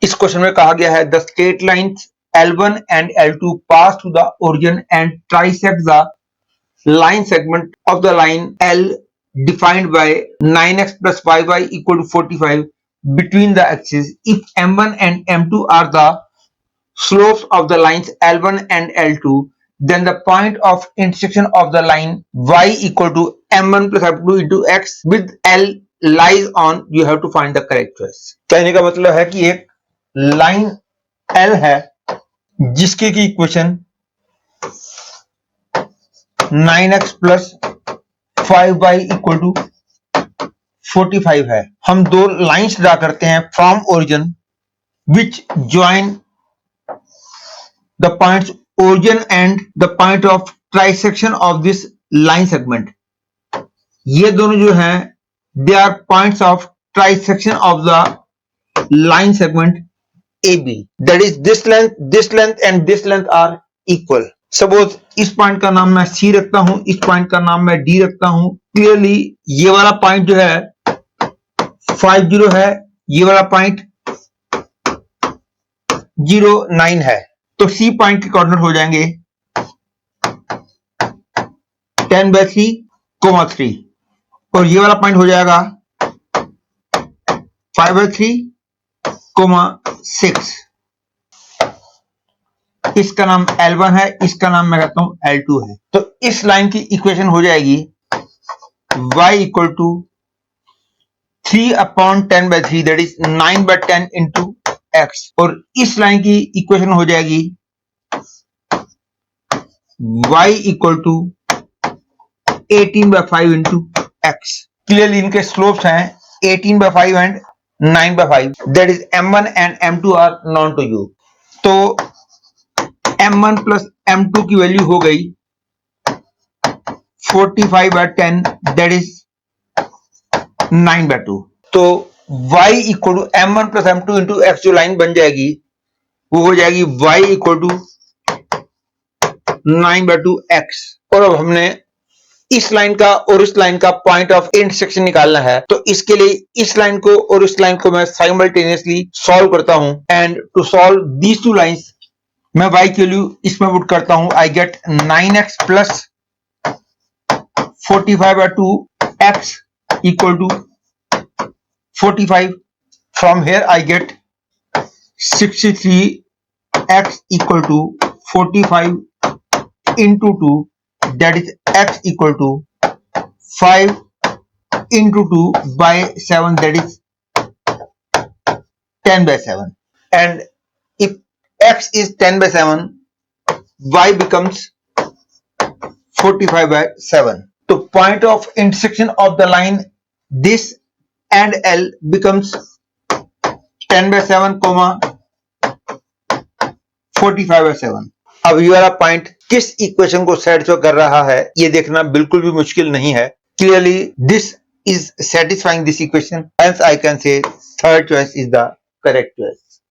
इस क्वेश्चन में कहा गया है the straight lines L1 and L2 pass to the origin and trisect the line segment of the line L defined by 9x plus 5y equal to 45 between the axes if M1 and M2 are the slopes of the lines L1 and L2, then the point of intersection of the line y equal to M1 plus M2 into x with L lies on, you have to find the correct choice. कहने का मतलब है कि एक line L है जिसके की equation 9x plus 5y equal to 45 है। हम दो लाइंस ड्रा करते हैं from origin which join the points origin and the point of trisection of this line segment. ये दोनों जो हैं they are points of trisection of the line segment AB. That is this length and this length are equal. Suppose इस point का नाम मैं C रखता हूं, इस पॉइंट का नाम मैं D रखता हूं। क्लियरली ये वाला पॉइंट जो है 50 है, ये वाला पॉइंट 09 है, तो C पॉइंट के कोऑर्डिनेट हो जाएंगे 10/3, 3 और ये वाला पॉइंट हो जाएगा 5/3, 6। इसका नाम L1 है, इसका नाम मैं कहता हूं L2 है। तो इस लाइन की इक्वेशन हो जाएगी y equal to 3/10/3 that is 9/10 into x और इस लाइन की इक्वेशन हो जाएगी y equal to 18/5 into x। Clearly इनके स्लोप्स हैं 18/5 and 9/5 that is M1 and M2 are known to you. तो M1 प्लस M2 की वैल्यू हो गई 45/10 दैट इज 9/2। तो y equal to M1 plus M2 into x जो line बन जाएगी वो हो जाएगी y इक्वल टू 9/2 x। और अब हमने इस लाइन का और इस लाइन का पॉइंट ऑफ इंटरसेक्शन निकालना है, तो इसके लिए इस लाइन को और इस लाइन को मैं साइमल्टेनियसली सॉल्व करता हूं and to solve these two lines मैं y की वैल्यू इसमें पुट करता हूं। I get 9x plus 45/2 x equal to 45। From here I get 63x equal to 45 into 2 that is x equal to 5 into 2 by 7 that is 10/7 and if x is 10/7 y becomes 45/7. So point of intersection of the line this and L becomes 10/7, 45/7। अब ये वाला point किस equation को satisfy कर रहा है ये देखना बिल्कुल भी मुश्किल नहीं है। Clearly this is satisfying this equation, hence I can say third choice is the correct choice.